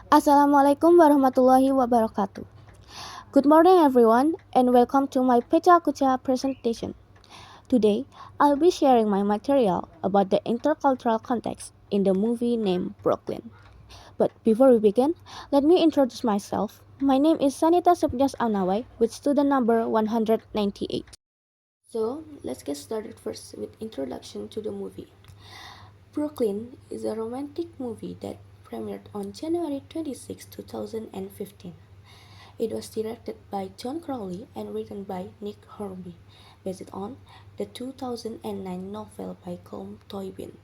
Assalamualaikum warahmatullahi wabarakatuh. Good morning everyone and welcome to my Pecha Kucha presentation. Today, I'll be sharing my material about the intercultural context in the movie named Brooklyn. But before we begin, let me introduce myself. My name is Shanita Septias Anaway with student number 198. So, let's get started first with introduction to the movie. Brooklyn is a romantic movie that premiered on January 26, 2015. It was directed by John Crowley and written by Nick Hornby, based on the 2009 novel by Colm Toibin.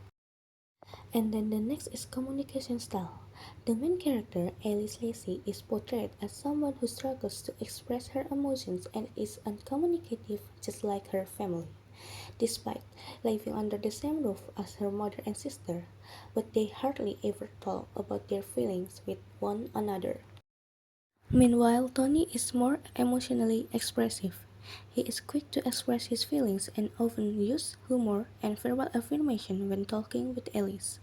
And then the next is communication style. The main character, Eilis Lacey, is portrayed as someone who struggles to express her emotions and is uncommunicative just like her family, despite living under the same roof as her mother and sister, but they hardly ever talk about their feelings with one another. Meanwhile, Tony is more emotionally expressive. He is quick to express his feelings and often uses humor and verbal affirmation when talking with Alice.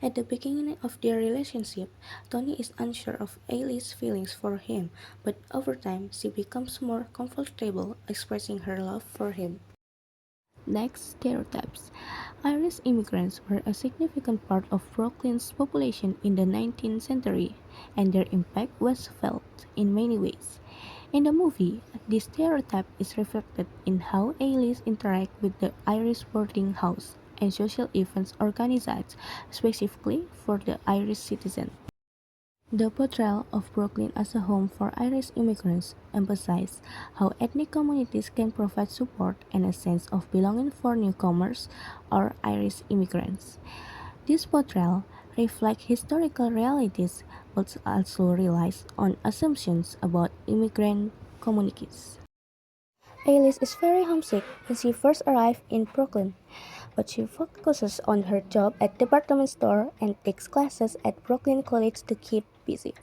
At the beginning of their relationship, Tony is unsure of Alice's feelings for him, but over time she becomes more comfortable expressing her love for him. Next, stereotypes. Irish immigrants were a significant part of Brooklyn's population in the 19th century, and their impact was felt in many ways. In the movie, this stereotype is reflected in how Alice interacts with the Irish boarding house and social events organized specifically for the Irish citizen. The portrayal of Brooklyn as a home for Irish immigrants emphasizes how ethnic communities can provide support and a sense of belonging for newcomers or Irish immigrants. This portrayal reflects historical realities but also relies on assumptions about immigrant communities. Alice is very homesick when she first arrives in Brooklyn, but she focuses on her job at department store and takes classes at Brooklyn College to keep busy.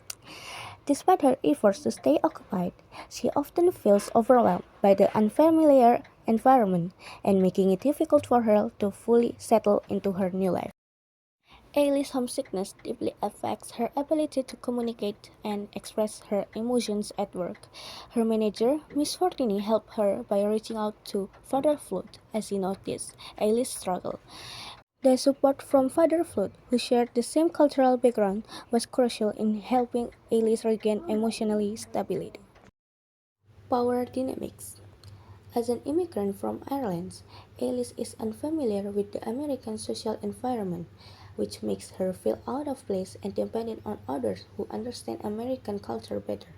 Despite her efforts to stay occupied, she often feels overwhelmed by the unfamiliar environment and making it difficult for her to fully settle into her new life. Ailey's homesickness deeply affects her ability to communicate and express her emotions at work. Her manager, Miss Fortini, helped her by reaching out to Father Flood as he noticed Ailey's struggle. The support from Father Flood, who shared the same cultural background, was crucial in helping Ailey regain emotional stability. Power dynamics. As an immigrant from Ireland, Alice is unfamiliar with the American social environment, which makes her feel out of place and dependent on others who understand American culture better.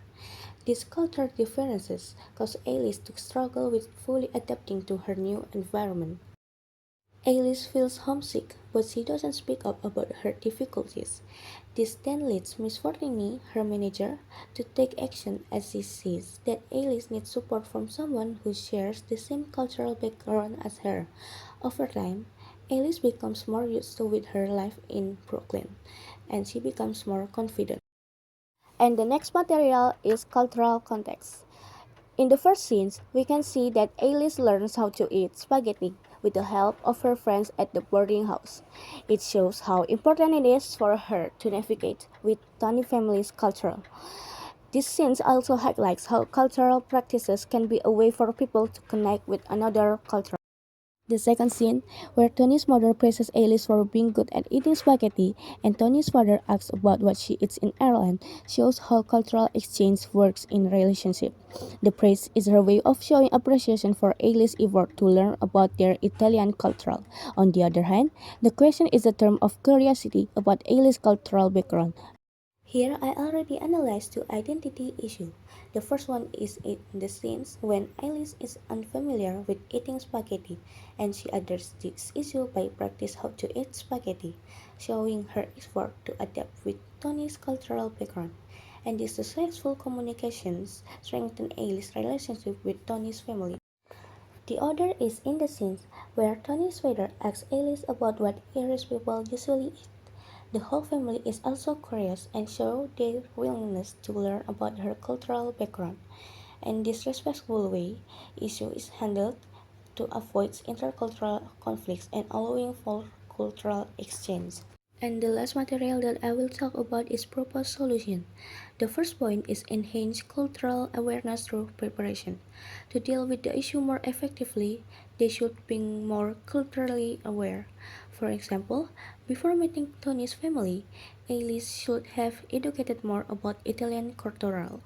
These cultural differences cause Alice to struggle with fully adapting to her new environment. Alice feels homesick, but she doesn't speak up about her difficulties. This then leads Miss Fortini, her manager, to take action as she sees that Alice needs support from someone who shares the same cultural background as her. Over time, Alice becomes more used to with her life in Brooklyn, and she becomes more confident. And the next material is cultural context. In the first scenes, we can see that Alice learns how to eat spaghetti with the help of her friends at the boarding house. It shows how important it is for her to navigate with Tony family's culture. This scene also highlights how cultural practices can be a way for people to connect with another culture. The second scene, where Tony's mother praises Alice for being good at eating spaghetti, and Tony's father asks about what she eats in Ireland, shows how cultural exchange works in relationship. The praise is her way of showing appreciation for Alice's effort to learn about their Italian culture. On the other hand, the question is a term of curiosity about Alice's cultural background. Here I already analyzed two identity issues. The first one is in the scenes when Alice is unfamiliar with eating spaghetti, and she addresses this issue by practice how to eat spaghetti, showing her effort to adapt with Tony's cultural background. And these successful communications strengthen Alice's relationship with Tony's family. The other is in the scenes where Tony's father asks Alice about what Irish people usually eat. The whole family is also curious and show their willingness to learn about her cultural background. In this respectful way, issue is handled to avoid intercultural conflicts and allowing for cultural exchange. And the last material that I will talk about is proposed solution. The first point is enhance cultural awareness through preparation. To deal with the issue more effectively, they should be more culturally aware. For example, before meeting Tony's family, Eilis should have educated more about Italian cultural.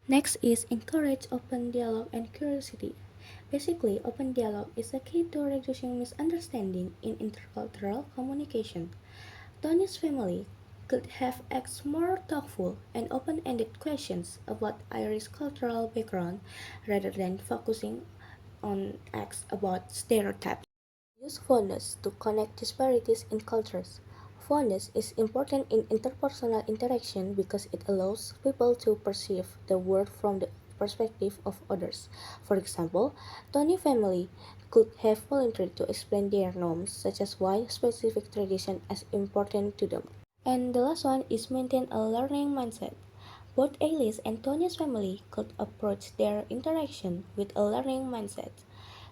Next is encourage open dialogue and curiosity. Basically, open dialogue is a key to reducing misunderstanding in intercultural communication. Tony's family could have asked more thoughtful and open-ended questions about Irish cultural background rather than focusing on acts about stereotypes. Use fondness to connect disparities in cultures. Fondness is important in interpersonal interaction because it allows people to perceive the world from the perspective of others. For example, Tony family could have volunteered to explain their norms, such as why specific tradition is important to them. And the last one is maintain a learning mindset. Both Alice and Tony's family could approach their interaction with a learning mindset,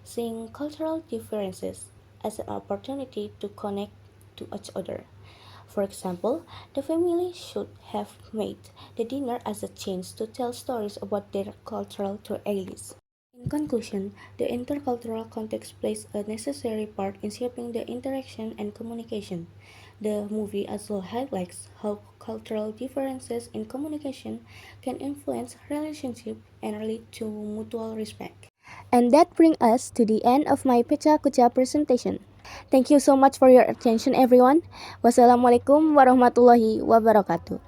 seeing cultural differences as an opportunity to connect to each other. For example, the family should have made the dinner as a chance to tell stories about their culture to Alice. In conclusion, the intercultural context plays a necessary part in shaping the interaction and communication. The movie also highlights how cultural differences in communication can influence relationships and lead to mutual respect. And that brings us to the end of my Pecha Kucha presentation. Thank you so much for your attention everyone. Wassalamualaikum warahmatullahi wabarakatuh.